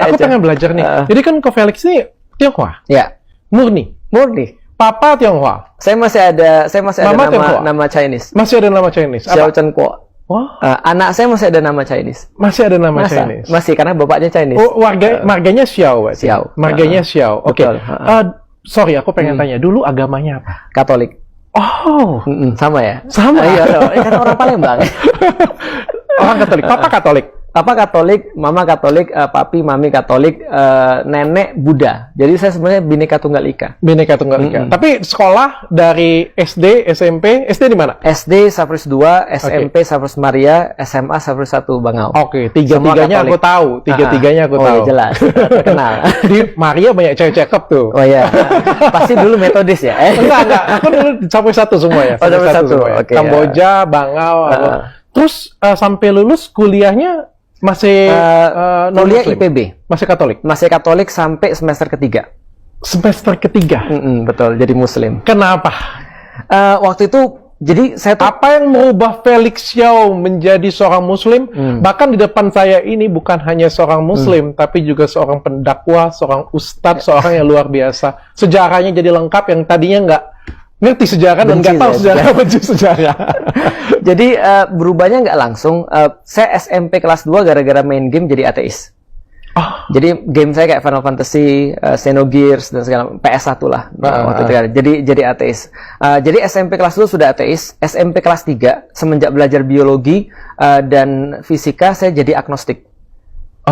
aku pengen belajar nih. Jadi kan Ko Felix ini Tionghoa. Ya. Murni. Papa Tionghoa. Saya masih ada nama Chinese. Masih ada nama Chinese. Xiao Chen Kuo. Wah. Anak saya masih ada nama Chinese. Masih ada nama Chinese. Masih, karena bapaknya Chinese. Oh, marganya Xiao. Marganya Xiao. Oke. Sorry, aku pengen tanya. Dulu agamanya apa? Katolik. Oh. Sama ya? Sama. Iya, kan orang Palembang. Orang Katolik. Papa Katolik. Papa Katolik, Mama Katolik, Papi, Mami Katolik, Nenek Buddha. Jadi saya sebenarnya Bhinneka Tunggal Ika. Bhinneka Tunggal Ika. Tapi sekolah dari SD, SMP, SD di mana? SD Saprus 2, SMP Saprus Maria, SMA Saprus 1 Bangau. Oke, tiga-tiganya aku tahu. Tiga-tiganya aku tahu. Oh, jelas. Terkenal. Di Maria banyak cewek cakep tuh. Oh iya. Pasti dulu metodis ya? Enggak. Aku dulu Saprus 1 semua ya. Oh, Saprus 1. Okay, Kamboja, Bangau. Terus sampai lulus kuliahnya masih kuliah IPB. Masih Katolik? Masih Katolik sampai semester ketiga. Semester ketiga? Betul, jadi Muslim. Kenapa? Waktu itu, jadi saya apa yang merubah Felix Xiao menjadi seorang Muslim? Bahkan di depan saya ini bukan hanya seorang Muslim, tapi juga seorang pendakwah, seorang ustadz, seorang yang luar biasa. Sejarahnya jadi lengkap, yang tadinya nggak ngerti sejarah dan nggak tahu sejarah, benci sejarah. Jadi berubahnya nggak langsung. Saya SMP kelas 2 gara-gara main game jadi ateis. Jadi game saya kayak Final Fantasy, Xenogears dan segala PS1 lah waktu itu kan. Jadi ateis. Jadi SMP kelas 2 sudah ateis. SMP kelas 3 semenjak belajar biologi dan fisika saya jadi agnostik.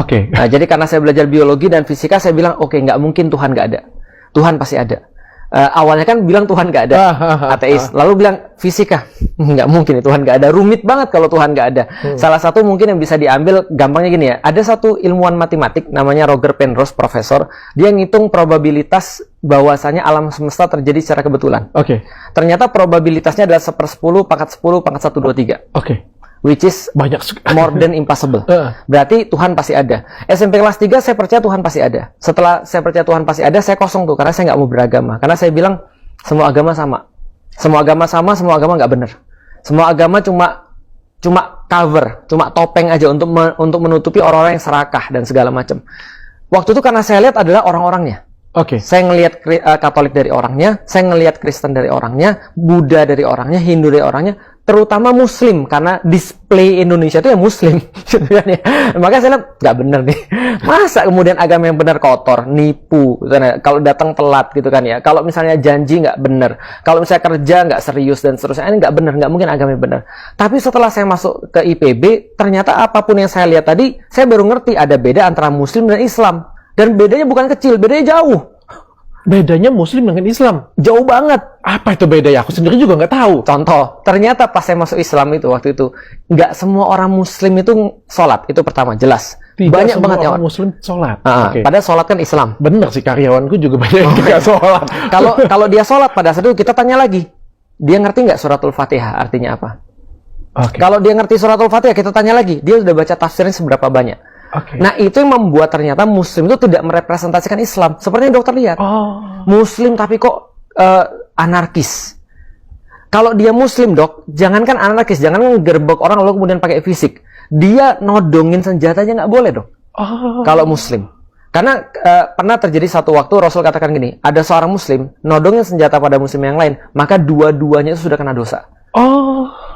Oke. Jadi karena saya belajar biologi dan fisika, saya bilang oke, nggak mungkin Tuhan nggak ada. Tuhan pasti ada. Awalnya kan bilang Tuhan nggak ada, ateis. Lalu bilang fisika, nggak mungkin Tuhan nggak ada. Rumit banget kalau Tuhan nggak ada. Salah satu mungkin yang bisa diambil gampangnya gini ya. Ada satu ilmuwan matematik namanya Roger Penrose, profesor. Dia ngitung probabilitas bahwasanya alam semesta terjadi secara kebetulan. Oke. Ternyata probabilitasnya adalah 1/10 pangkat 10 pangkat 123. Oke. Which is banyak more than impossible. Berarti Tuhan pasti ada. SMP kelas 3 saya percaya Tuhan pasti ada. Setelah saya percaya Tuhan pasti ada, saya kosong tuh karena saya nggak mau beragama. Karena saya bilang semua agama sama. Semua agama sama, semua agama nggak benar. Semua agama cuma cover, cuma topeng aja untuk menutupi orang-orang yang serakah dan segala macam. Waktu itu karena saya lihat adalah orang-orangnya. Oke. Saya ngelihat Katolik dari orangnya, saya ngelihat Kristen dari orangnya, Buddha dari orangnya, Hindu dari orangnya, terutama Muslim, karena display Indonesia itu ya Muslim. Makanya saya lihat nggak bener nih. Masa kemudian agama yang benar kotor, nipu, gitu kan ya. Kalau datang telat gitu kan ya. Kalau misalnya janji nggak bener, kalau misalnya kerja nggak serius dan seterusnya, ini nggak bener, nggak mungkin agama yang benar. Tapi setelah saya masuk ke IPB, ternyata apapun yang saya lihat tadi, saya baru ngerti ada beda antara Muslim dan Islam. Dan bedanya bukan kecil, bedanya jauh. Bedanya Muslim dengan Islam? Jauh banget. Apa itu bedanya? Aku sendiri juga nggak tahu. Contoh, ternyata pas saya masuk Islam itu, waktu itu, nggak semua orang Muslim itu sholat. Itu pertama, jelas. Tidak banyak semua banget orang Muslim sholat. Okay. Padahal sholat kan Islam. Bener sih, karyawanku juga banyak yang nggak sholat. Kalau dia sholat pada saat itu, kita tanya lagi. Dia ngerti nggak suratul Fatihah artinya apa? Okay. Kalau dia ngerti suratul Fatihah, kita tanya lagi. Dia udah baca tafsirnya seberapa banyak? Okay. Nah, itu yang membuat ternyata Muslim itu tidak merepresentasikan Islam. Seperti yang dokter lihat. Muslim tapi kok anarkis. Kalau dia Muslim, dok, jangankan anarkis, jangan ngegerbek orang lalu kemudian pakai fisik. Dia nodongin senjatanya nggak boleh, dok. Kalau Muslim. Karena pernah terjadi satu waktu Rasul katakan gini, ada seorang Muslim nodongin senjata pada Muslim yang lain, maka dua-duanya itu sudah kena dosa.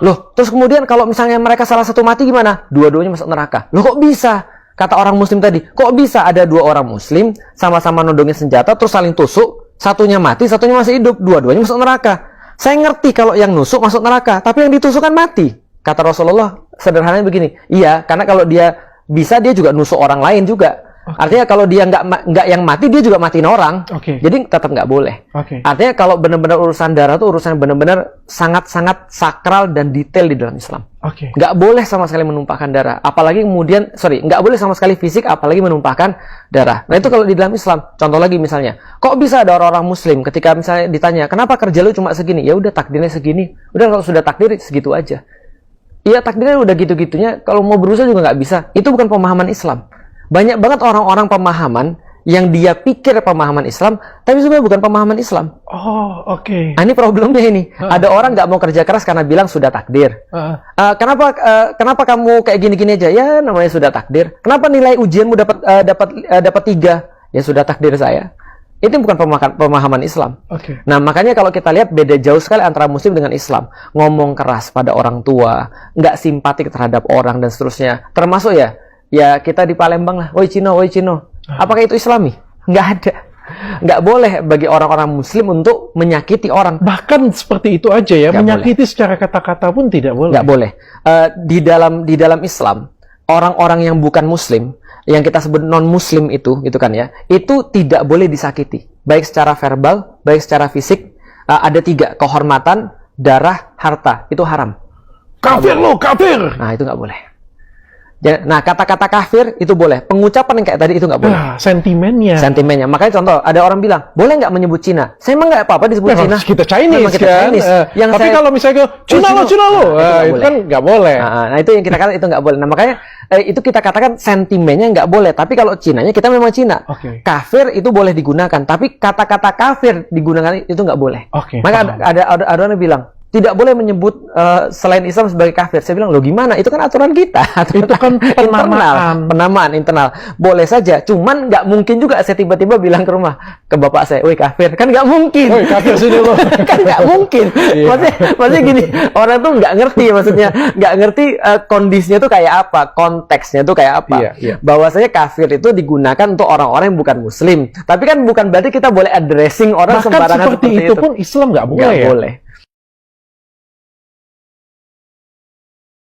Loh, terus kemudian kalau misalnya mereka salah satu mati gimana? Dua-duanya masuk neraka. Loh, kok bisa? Kata orang Muslim tadi, kok bisa ada dua orang Muslim sama-sama nodongin senjata terus saling tusuk, satunya mati, satunya masih hidup, dua-duanya masuk neraka. Saya ngerti kalau yang nusuk masuk neraka, tapi yang ditusuk kan mati. Kata Rasulullah sederhananya begini, iya, karena kalau dia bisa, dia juga nusuk orang lain juga. Artinya kalau dia nggak yang mati, dia juga matiin orang. Jadi tetap nggak boleh. Artinya kalau benar-benar urusan darah itu urusan benar-benar sangat-sangat sakral dan detail di dalam Islam. Nggak boleh sama sekali menumpahkan darah. Apalagi kemudian, nggak boleh sama sekali fisik, apalagi menumpahkan darah. Nah itu kalau di dalam Islam. Contoh lagi misalnya, kok bisa ada orang-orang Muslim ketika misalnya ditanya, kenapa kerja lu cuma segini? Ya udah takdirnya segini. Udah kalau sudah takdir segitu aja. Iya takdirnya udah gitu-gitunya. Kalau mau berusaha juga nggak bisa. Itu bukan pemahaman Islam. Banyak banget orang-orang pemahaman yang dia pikir pemahaman Islam, tapi sebenarnya bukan pemahaman Islam. Oh, oke. Nah, ini problemnya ini. Ada orang nggak mau kerja keras karena bilang sudah takdir. Kenapa kamu kayak gini-gini aja? Ya, namanya sudah takdir. Kenapa nilai ujianmu dapat 3? Ya sudah takdir saya. Itu bukan pemahaman Islam. Oke. Nah, makanya kalau kita lihat beda jauh sekali antara Muslim dengan Islam. Ngomong keras pada orang tua, nggak simpatik terhadap orang dan seterusnya. Termasuk ya kita di Palembang lah, woi Cino. Apakah itu Islami? Nggak ada. Nggak boleh bagi orang-orang Muslim untuk menyakiti orang. Bahkan seperti itu aja ya, Nggak menyakiti secara kata-kata pun tidak boleh. Nggak boleh. Di dalam Islam, orang-orang yang bukan Muslim, yang kita sebut non-Muslim itu kan ya, itu tidak boleh disakiti. Baik secara verbal, baik secara fisik. Ada 3, kehormatan, darah, harta. Itu haram. Kafir lo, kafir! Nah, itu nggak boleh. Nah, kata-kata kafir itu boleh. Pengucapan yang kayak tadi itu nggak boleh. Nah, sentimennya. Makanya contoh, ada orang bilang, boleh nggak menyebut Cina? Saya emang nggak apa-apa disebut Cina. Kita Chinese kan. Tapi kalau misalnya Cina lo, itu kan nggak boleh. Nah, itu yang kita katakan itu nggak boleh. Nah, makanya itu kita katakan sentimennya nggak boleh. Tapi kalau Cinanya, kita memang Cina. Okay. Kafir itu boleh digunakan. Tapi kata-kata kafir digunakan itu nggak boleh. Okay, maka ada orang yang bilang, tidak boleh menyebut selain Islam sebagai kafir. Saya bilang, loh gimana? Itu kan aturan kita. Itu kan penamaan internal. Boleh saja, cuman nggak mungkin juga saya tiba-tiba bilang ke rumah, ke bapak saya, woi kafir. Kan nggak mungkin. Woi kafir sini lo. Kan nggak mungkin. Maksudnya gini, orang tuh nggak ngerti, maksudnya nggak ngerti kondisinya tuh kayak apa, konteksnya tuh kayak apa. Bahwasanya kafir itu digunakan untuk orang-orang yang bukan Muslim. Tapi kan bukan berarti kita boleh addressing orang bahkan sembarangan seperti itu pun Islam nggak boleh. Nggak boleh.